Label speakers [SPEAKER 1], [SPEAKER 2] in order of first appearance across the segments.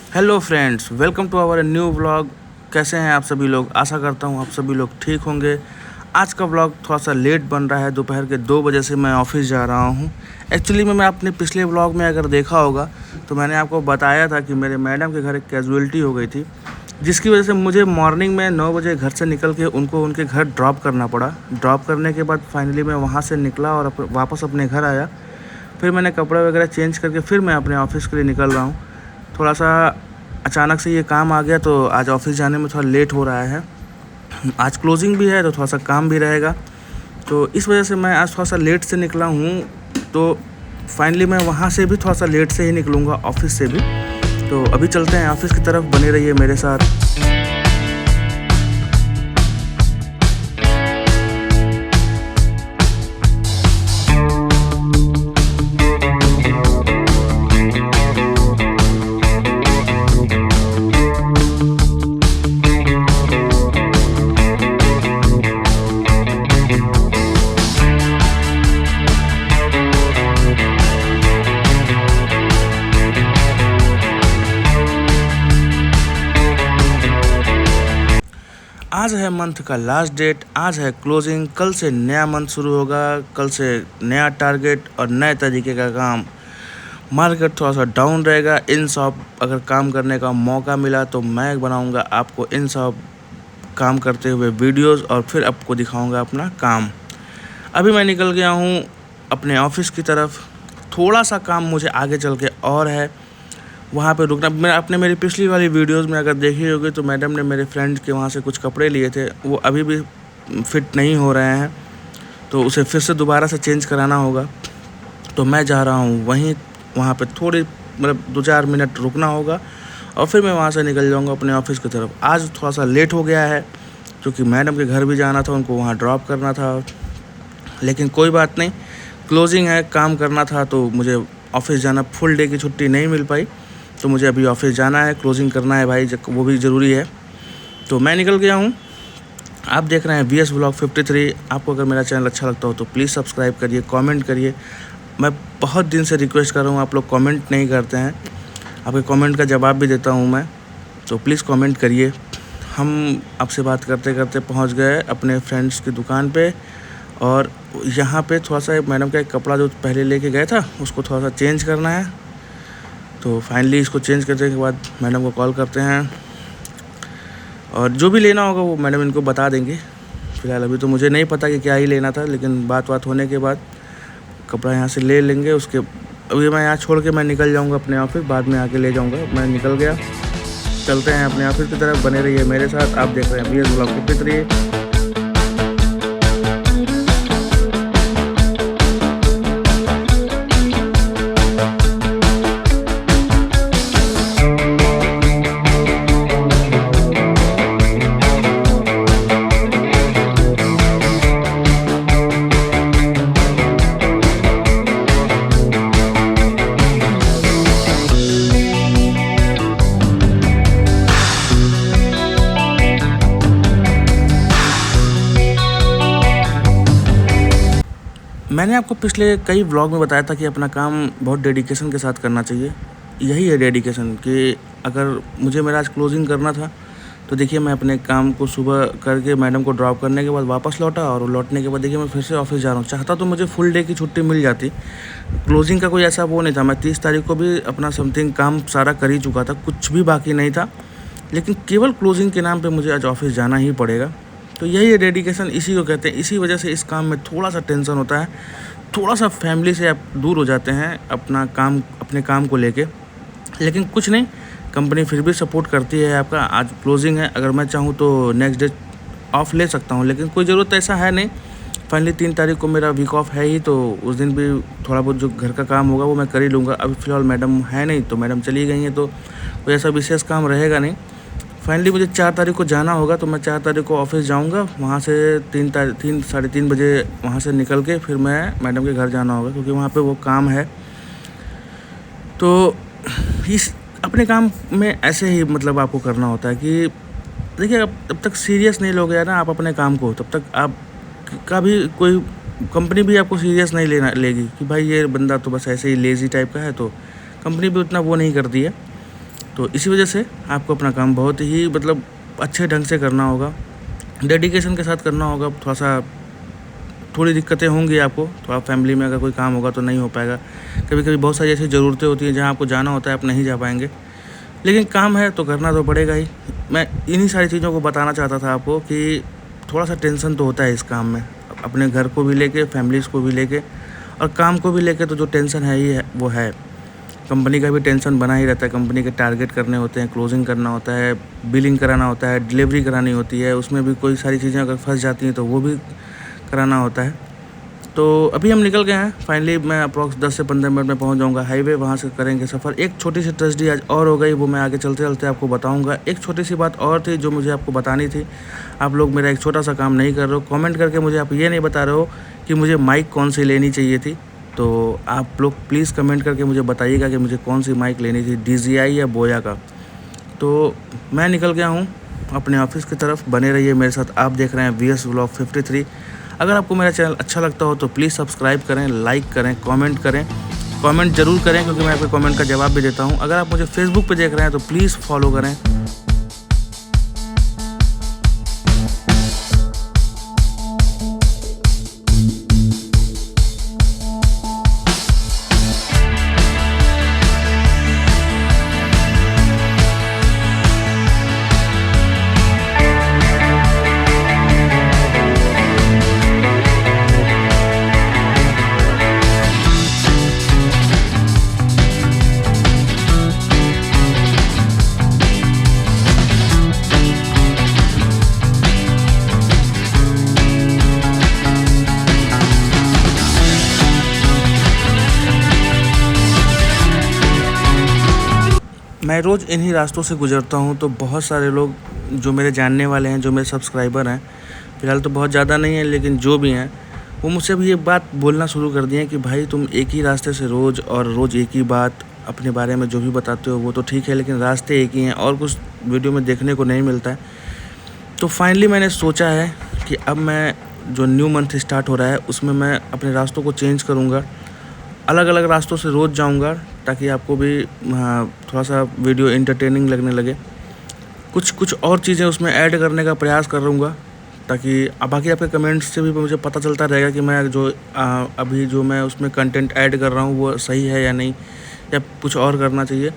[SPEAKER 1] Hello friends, welcome to our new vlog. कैसे हैं आप सभी लोग? आशा करता हूं आप सभी लोग ठीक होंगे। आज का व्लॉग थोड़ा सा लेट बन रहा है। दोपहर के 2 बजे से मैं ऑफिस जा रहा हूं। एक्चुअली मैं अपने पिछले व्लॉग में अगर देखा होगा तो मैंने आपको बताया था कि मेरे मैडम के घर एक कैजुअलिटी हो गई थी, जिसकी वजह से मुझे मॉर्निंग में 9 बजे घर से निकल के उनको उनके घर ड्रॉप करना पड़ा। ड्रॉप करने के बाद फाइनली मैं वहाँ से निकला और वापस अपने घर आया। फिर मैंने कपड़े वगैरह चेंज करके फिर मैं अपने ऑफिस के लिए निकल रहा हूँ। थोड़ा सा अचानक से ये काम आ गया तो आज ऑफिस जाने में थोड़ा लेट हो रहा है। आज क्लोजिंग भी है तो थोड़ा सा काम भी रहेगा, तो इस वजह से मैं आज थोड़ा सा लेट से निकला हूँ। तो फाइनली मैं वहाँ से भी थोड़ा सा लेट से ही निकलूँगा, ऑफिस से भी। तो अभी चलते हैं ऑफिस की तरफ, बने रहिए मेरे साथ। आज है मंथ का लास्ट डेट, आज है क्लोजिंग। कल से नया मंथ शुरू होगा, कल से नया टारगेट और नए तरीके का काम। मार्केट थोड़ा सा डाउन रहेगा। इन शॉप अगर काम करने का मौका मिला तो मैं बनाऊंगा आपको इन शॉप काम करते हुए वीडियोस और फिर आपको दिखाऊंगा अपना काम। अभी मैं निकल गया हूँ अपने ऑफिस की तरफ। थोड़ा सा काम मुझे आगे चल के और है, वहाँ पे रुकना। मैं आपने मेरी पिछली वाली वीडियोस में अगर देखी होगी तो मैडम ने मेरे फ्रेंड के वहाँ से कुछ कपड़े लिए थे, वो अभी भी फिट नहीं हो रहे हैं, तो उसे फिर से दोबारा से चेंज कराना होगा। तो मैं जा रहा हूँ वहाँ पे थोड़ी 2-4 मिनट रुकना होगा और फिर मैं वहाँ से निकल जाऊँगा अपने ऑफिस की तरफ। आज थोड़ा सा लेट हो गया है क्योंकि मैडम के घर भी जाना था, उनको वहाँ ड्रॉप करना था, लेकिन कोई बात नहीं। क्लोजिंग है, काम करना था तो मुझे ऑफिस जाना, फुल डे की छुट्टी नहीं मिल पाई, तो मुझे अभी ऑफिस जाना है, क्लोजिंग करना है भाई, वो भी ज़रूरी है। तो मैं निकल गया हूँ। आप देख रहे हैं VS Vlog 53। आपको अगर मेरा चैनल अच्छा लगता हो तो प्लीज़ सब्सक्राइब करिए, कमेंट करिए। मैं बहुत दिन से रिक्वेस्ट कर रहा हूँ, आप लोग कमेंट नहीं करते हैं। आपके कमेंट का जवाब भी देता हूँ मैं, तो प्लीज़ कमेंट करिए। हम आपसे बात करते करते पहुँच गए अपने फ्रेंड्स की दुकान पर, और यहाँ पर थोड़ा सा मैडम का एक कपड़ा जो पहले लेके गया था उसको थोड़ा सा चेंज करना है। तो फाइनली इसको चेंज करने के बाद मैडम को कॉल करते हैं और जो भी लेना होगा वो मैडम इनको बता देंगे। फ़िलहाल अभी तो मुझे नहीं पता कि क्या ही लेना था, लेकिन बात होने के बाद कपड़ा यहाँ से ले लेंगे। उसके अभी मैं यहाँ छोड़ के मैं निकल जाऊँगा अपने ऑफिस, बाद में आके ले जाऊँगा। मैं निकल गया, चलते हैं अपने ऑफिस की तरफ, बने रहिए मेरे साथ। आप देख रहे हैं VS Vlog 53। मैंने आपको पिछले कई व्लॉग में बताया था कि अपना काम बहुत डेडिकेशन के साथ करना चाहिए। यही है डेडिकेशन, कि अगर मुझे मेरा आज क्लोजिंग करना था तो देखिए मैं अपने काम को सुबह करके मैडम को ड्रॉप करने के बाद वापस लौटा, और लौटने के बाद देखिए मैं फिर से ऑफिस जा रहा हूँ। चाहता तो मुझे फुल डे की छुट्टी मिल जाती, क्लोजिंग का कोई ऐसा वो नहीं था। मैं 30 तारीख को भी अपना समथिंग काम सारा कर ही चुका था, कुछ भी बाकी नहीं था, लेकिन केवल क्लोजिंग के नाम पर मुझे आज ऑफिस जाना ही पड़ेगा। तो यही है डेडिकेशन, इसी को कहते हैं। इसी वजह से इस काम में थोड़ा सा टेंशन होता है, थोड़ा सा फैमिली से आप दूर हो जाते हैं अपने काम को लेके, लेकिन कुछ नहीं, कंपनी फिर भी सपोर्ट करती है आपका। आज क्लोजिंग है, अगर मैं चाहूँ तो नेक्स्ट डे ऑफ ले सकता हूँ, लेकिन कोई ज़रूरत ऐसा है नहीं। फाइनली 3 तारीख को मेरा वीक ऑफ है ही, तो उस दिन भी थोड़ा बहुत जो घर का काम होगा वो मैं कर ही लूँगा। अभी फ़िलहाल मैडम है नहीं, तो मैडम चली गई हैं, तो कोई ऐसा विशेष काम रहेगा नहीं। फाइनली मुझे 4 तारीख को जाना होगा, तो मैं 4 तारीख को ऑफिस जाऊंगा। वहाँ से 3 साढ़े 3 बजे वहाँ से निकल के फिर मैं मैडम के घर जाना होगा, क्योंकि वहाँ पे वो काम है। तो इस अपने काम में ऐसे ही आपको करना होता है कि देखिए, जब तक सीरियस नहीं लोगे ना आप अपने काम को, तब तक आप का भी कोई कंपनी भी आपको सीरियस नहीं लेगी कि भाई ये बंदा तो बस ऐसे ही लेज़ी टाइप का है, तो कंपनी भी उतना वो नहीं करती है। तो इसी वजह से आपको अपना काम बहुत ही मतलब अच्छे ढंग से करना होगा, डेडिकेशन के साथ करना होगा। थोड़ी दिक्कतें होंगी आपको, थोड़ा फैमिली में अगर कोई काम होगा तो नहीं हो पाएगा। कभी कभी बहुत सारी ऐसी ज़रूरतें होती हैं जहाँ आपको जाना होता है, आप नहीं जा पाएंगे, लेकिन काम है तो करना तो पड़ेगा ही। मैं इन्हीं सारी चीज़ों को बताना चाहता था आपको कि थोड़ा सा टेंशन तो होता है इस काम में, अपने घर को भी लेके, फैमिलीज़ को भी लेके और काम को भी लेके। तो जो टेंशन है ही है वो है। कंपनी का भी टेंशन बना ही रहता है, कंपनी के टारगेट करने होते हैं, क्लोजिंग करना होता है, बिलिंग कराना होता है, डिलीवरी करानी होती है, उसमें भी कोई सारी चीज़ें अगर फंस जाती हैं तो वो भी कराना होता है। तो अभी हम निकल गए हैं फाइनली, मैं अप्रॉक्स 10 से 15 मिनट में पहुंच जाऊंगा हाईवे, वहां से करेंगे सफ़र। एक छोटी सी ट्रेजेडी आज और हो गई, वो मैं आगे चलते चलते आपको बताऊंगा। एक छोटी सी बात और थी जो मुझे आपको बतानी थी। आप लोग मेरा एक छोटा सा काम नहीं कर रहे हो, कमेंट करके मुझे आप ये नहीं बता रहे हो कि मुझे माइक कौन सी लेनी चाहिए थी। तो आप लोग प्लीज़ कमेंट करके मुझे बताइएगा कि मुझे कौन सी माइक लेनी थी, DJI या बोया का। तो मैं निकल गया हूँ अपने ऑफिस की तरफ, बने रहिए मेरे साथ। आप देख रहे हैं VS Vlog 53। अगर आपको मेरा चैनल अच्छा लगता हो तो प्लीज़ सब्सक्राइब करें, लाइक करें, कमेंट करें। कमेंट ज़रूर करें क्योंकि मैं आपके कमेंट का जवाब भी देता हूं। अगर आप मुझे फेसबुक पे देख रहे हैं तो प्लीज़ फॉलो करें। मैं रोज़ इन्हीं रास्तों से गुज़रता हूँ, तो बहुत सारे लोग जो मेरे जानने वाले हैं, जो मेरे सब्सक्राइबर हैं, फ़िलहाल तो बहुत ज़्यादा नहीं है लेकिन जो भी हैं, वो मुझसे भी ये बात बोलना शुरू कर दिए हैं कि भाई तुम एक ही रास्ते से रोज़ एक ही बात अपने बारे में जो भी बताते हो वो तो ठीक है, लेकिन रास्ते एक ही हैं और कुछ वीडियो में देखने को नहीं मिलता है। तो फाइनली मैंने सोचा है कि अब मैं जो न्यू मंथ स्टार्ट हो रहा है उसमें मैं अपने रास्तों को चेंज करूँगा, अलग अलग रास्तों से रोज़ जाऊंगा, ताकि आपको भी थोड़ा सा वीडियो इंटरटेनिंग लगने लगे। कुछ और चीज़ें उसमें ऐड करने का प्रयास करूंगा, ताकि बाकी आपके कमेंट्स से भी मुझे पता चलता रहेगा कि मैं अभी जो मैं उसमें कंटेंट ऐड कर रहा हूँ वो सही है या नहीं, या कुछ और करना चाहिए।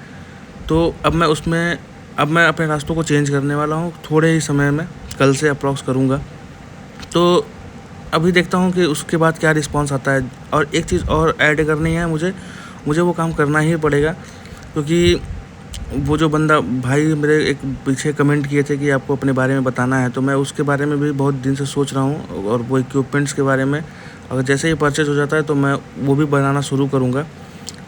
[SPEAKER 1] तो अब मैं अपने रास्तों को चेंज करने वाला हूँ थोड़े ही समय में, कल से अप्रॉक्स करूँगा। तो अभी देखता हूँ कि उसके बाद क्या रिस्पांस आता है। और एक चीज़ और ऐड करनी है मुझे वो काम करना ही पड़ेगा, क्योंकि वो जो बंदा भाई मेरे एक पीछे कमेंट किए थे कि आपको अपने बारे में बताना है, तो मैं उसके बारे में भी बहुत दिन से सोच रहा हूँ। और वो इक्विपमेंट्स के बारे में अगर जैसे ही परचेज हो जाता है तो मैं वो भी बनाना शुरू करूँगा।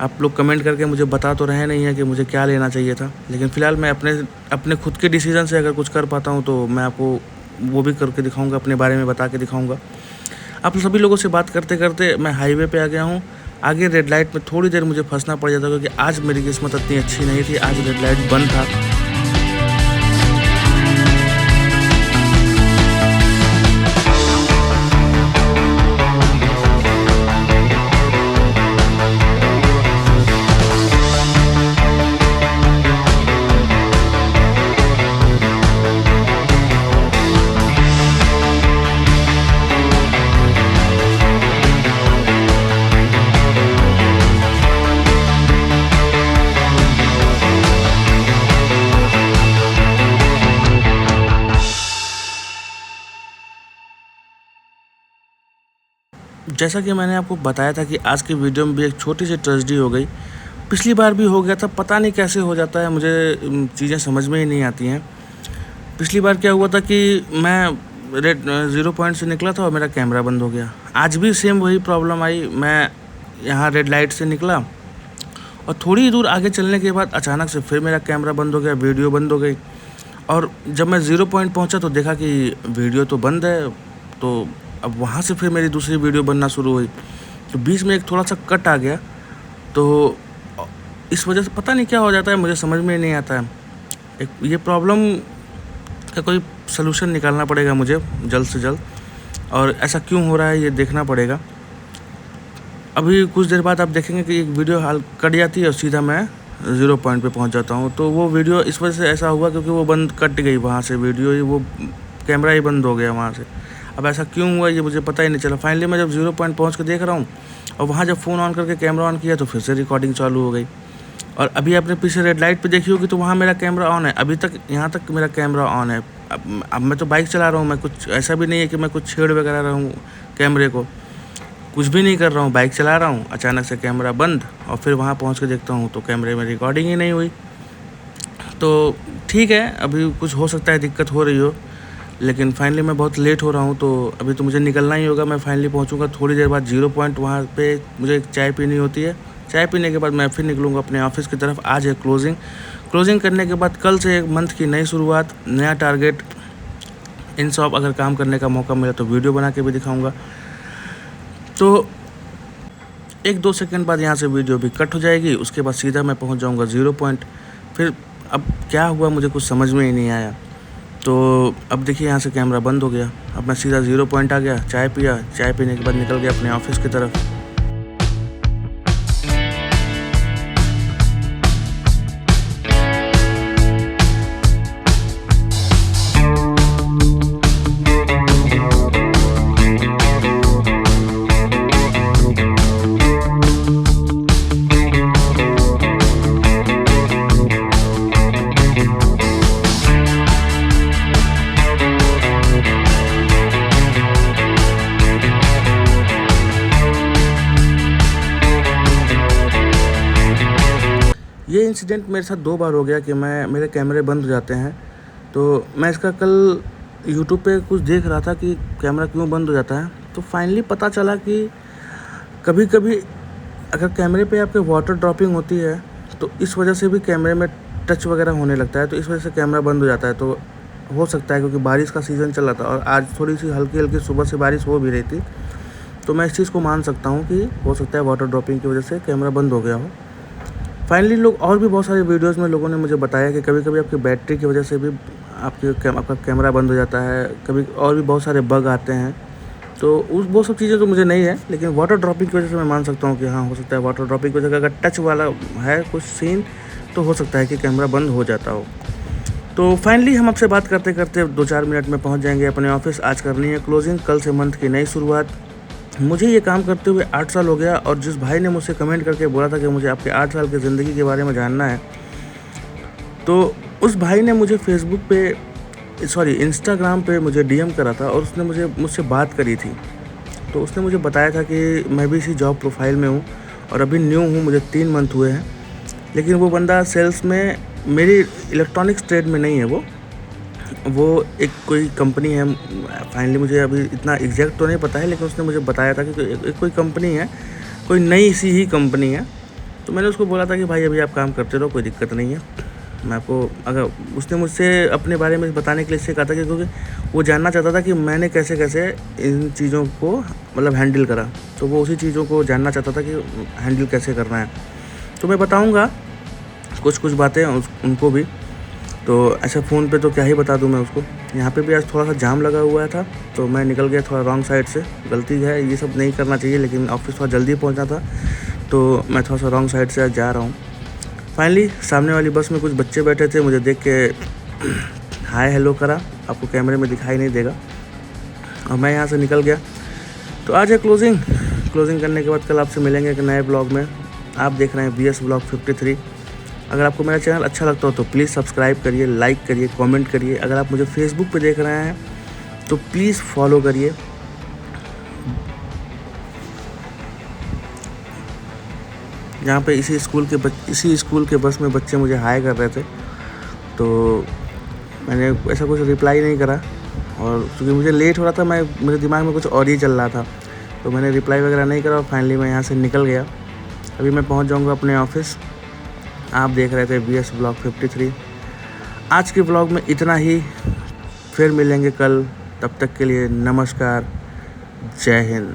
[SPEAKER 1] आप लोग कमेंट करके मुझे बता तो रहे नहीं है कि मुझे क्या लेना चाहिए था, लेकिन फ़िलहाल मैं अपने खुद के डिसीज़न से अगर कुछ कर पाता हूँ तो मैं आपको वो भी करके दिखाऊँगा, अपने बारे में बता के दिखाऊँगा। आप सभी लोगों से बात करते करते मैं हाईवे पे आ गया हूँ। आगे रेड लाइट में थोड़ी देर मुझे फंसना पड़ जाता क्योंकि आज मेरी किस्मत इतनी अच्छी नहीं थी, आज रेड लाइट बंद था। जैसा कि मैंने आपको बताया था कि आज की वीडियो में भी एक छोटी सी ट्रेजेडी हो गई। पिछली बार भी हो गया था, पता नहीं कैसे हो जाता है, मुझे चीज़ें समझ में ही नहीं आती हैं। पिछली बार क्या हुआ था कि मैं रेड 0 पॉइंट से निकला था और मेरा कैमरा बंद हो गया। आज भी सेम वही प्रॉब्लम आई। मैं यहाँ रेड लाइट से निकला और थोड़ी दूर आगे चलने के बाद अचानक से फिर मेरा कैमरा बंद हो गया, वीडियो बंद हो गई। और जब मैं 0 पॉइंट पहुँचा तो देखा कि वीडियो तो बंद है। तो अब वहाँ से फिर मेरी दूसरी वीडियो बनना शुरू हुई, तो बीच में एक थोड़ा सा कट आ गया। तो इस वजह से पता नहीं क्या हो जाता है, मुझे समझ में नहीं आता है। ये प्रॉब्लम का कोई सलूशन निकालना पड़ेगा मुझे जल्द से जल्द, और ऐसा क्यों हो रहा है ये देखना पड़ेगा। अभी कुछ देर बाद आप देखेंगे कि एक वीडियो हाल कट जाती है और सीधा मैं ज़ीरो पॉइंट पे पहुंच जाता हूं। तो वो वीडियो इस वजह से ऐसा हुआ क्योंकि वो बंद कट गई वहाँ से, वीडियो ही, वो कैमरा ही बंद हो गया वहाँ से। अब ऐसा क्यों हुआ ये मुझे पता ही नहीं चला। फाइनली मैं जब ज़ीरो पॉइंट पहुँच के देख रहा हूँ और वहाँ जब फ़ोन ऑन करके कैमरा ऑन किया तो फिर से रिकॉर्डिंग चालू हो गई। और अभी आपने पीछे रेड लाइट पे देखी होगी तो वहाँ मेरा कैमरा ऑन है, अभी तक यहाँ तक मेरा कैमरा ऑन है। अब मैं तो बाइक चला रहा हूँ, मैं कुछ ऐसा भी नहीं है कि मैं कुछ छेड़ वगैरह रहा हूँ कैमरे को, कुछ भी नहीं कर रहा हूँ, बाइक चला रहा हूँ, अचानक से कैमरा बंद और फिर वहाँ पहुँच के देखता हूँ तो कैमरे में रिकॉर्डिंग ही नहीं हुई। तो ठीक है, अभी कुछ हो सकता है दिक्कत हो रही हो, लेकिन फाइनली मैं बहुत लेट हो रहा हूँ तो अभी तो मुझे निकलना ही होगा। मैं फाइनली पहुँचूँगा थोड़ी देर बाद ज़ीरो पॉइंट, वहाँ पे मुझे एक चाय पीनी होती है। चाय पीने के बाद मैं फिर निकलूँगा अपने ऑफिस की तरफ। आज है क्लोजिंग करने के बाद कल से एक मंथ की नई शुरुआत, नया टारगेट। इन शॉप अगर काम करने का मौका मिला तो वीडियो बना के भी दिखाऊँगा। तो 1-2 सेकंड बाद यहाँ से वीडियो भी कट हो जाएगी, उसके बाद सीधा मैं पहुँच जाऊँगा ज़ीरो पॉइंट। फिर अब क्या हुआ मुझे कुछ समझ में ही नहीं आया। तो अब देखिए यहाँ से कैमरा बंद हो गया। अब मैं सीधा ज़ीरो पॉइंट आ गया, चाय पिया, चाय पीने के बाद निकल गया अपने ऑफिस की तरफ। ये इंसिडेंट मेरे साथ 2 बार हो गया कि मेरे कैमरे बंद हो जाते हैं। तो मैं इसका कल यूट्यूब पे कुछ देख रहा था कि कैमरा क्यों बंद हो जाता है, तो फाइनली पता चला कि कभी-कभी अगर कैमरे पे आपके वाटर ड्रॉपिंग होती है तो इस वजह से भी कैमरे में टच वगैरह होने लगता है, तो इस वजह से कैमरा बंद हो जाता है। तो हो सकता है क्योंकि बारिश का सीज़न चल रहा था और आज थोड़ी-सी हल्की-हल्की सुबह से बारिश हो भी रही थी, तो मैं इस चीज़ को मान सकता हूँ कि हो सकता है वाटर ड्रॉपिंग की वजह से कैमरा बंद हो गया हो। फाइनली लोग और भी बहुत सारे वीडियोज़ में लोगों ने मुझे बताया कि कभी-कभी आपकी बैटरी की वजह से भी आपका कैमरा बंद हो जाता है, कभी और भी बहुत सारे बग आते हैं। तो वो सब चीज़ें तो मुझे नहीं है, लेकिन वाटर ड्रॉपिंग की वजह से मैं मान सकता हूँ कि हाँ, हो सकता है वाटर ड्रॉपिंग की वजह से अगर टच वाला है कुछ सीन तो हो सकता है कि कैमरा बंद हो जाता हो। तो फाइनली हम आपसे बात करते-करते 2-4 मिनट में पहुँच जाएंगे अपने ऑफिस। आज करनी है क्लोजिंग, कल से मंथ की नई शुरुआत। मुझे ये काम करते हुए 8 साल हो गया और जिस भाई ने मुझसे कमेंट करके बोला था कि मुझे आपके 8 साल की ज़िंदगी के बारे में जानना है, तो उस भाई ने मुझे इंस्टाग्राम पे मुझे डीएम करा था और उसने मुझसे बात करी थी। तो उसने मुझे बताया था कि मैं भी इसी जॉब प्रोफाइल में हूँ और अभी न्यू हूँ, मुझे 3 मंथ हुए हैं। लेकिन वो बंदा सेल्स में, मेरी इलेक्ट्रॉनिक्स ट्रेड में नहीं है वो एक कोई कंपनी है। फाइनली मुझे अभी इतना एग्जैक्ट तो नहीं पता है, लेकिन उसने मुझे बताया था कि एक कोई कंपनी है, कोई नई सी ही कंपनी है। तो मैंने उसको बोला था कि भाई अभी आप काम करते रहो, कोई दिक्कत नहीं है। मैं आपको, अगर उसने मुझसे अपने बारे में बताने के लिए इससे कहा था कि क्योंकि वो जानना चाहता था कि मैंने कैसे कैसे इन चीज़ों को मतलब हैंडल करा, तो वो उसी चीज़ों को जानना चाहता था कि हैंडल कैसे करना है। तो मैं बताऊँगा कुछ बातें उनको भी। तो ऐसे फ़ोन पे तो क्या ही बता दूँ मैं उसको। यहाँ पे भी आज थोड़ा सा जाम लगा हुआ था तो मैं निकल गया थोड़ा रॉन्ग साइड से। गलती है, ये सब नहीं करना चाहिए, लेकिन ऑफिस थोड़ा जल्दी पहुँचना था तो मैं थोड़ा सा रॉन्ग साइड से आज जा रहा हूँ। फाइनली सामने वाली बस में कुछ बच्चे बैठे थे, मुझे देख के हाय हेलो करा, आपको कैमरे में दिखाई नहीं देगा, और मैं यहाँ से निकल गया। तो आज है क्लोजिंग करने के बाद कल आपसे मिलेंगे एक नए ब्लॉग में। आप देख रहे हैं BS Vlog 53। अगर आपको मेरा चैनल अच्छा लगता हो तो प्लीज़ सब्सक्राइब करिए, लाइक करिए, कमेंट करिए। अगर आप मुझे फेसबुक पे देख रहे हैं तो प्लीज़ फॉलो करिए। यहाँ पे इसी स्कूल के बस में बच्चे मुझे हाय कर रहे थे, तो मैंने ऐसा कुछ रिप्लाई नहीं करा, और क्योंकि मुझे लेट हो रहा था, मेरे दिमाग में कुछ और ही चल रहा था, तो मैंने रिप्लाई वगैरह नहीं करा और फाइनली मैं यहाँ से निकल गया। अभी मैं पहुँच जाऊँगा अपने ऑफिस। आप देख रहे थे BS Vlog 53। आज के ब्लॉग में इतना ही, फिर मिलेंगे कल। तब तक के लिए नमस्कार, जय हिंद।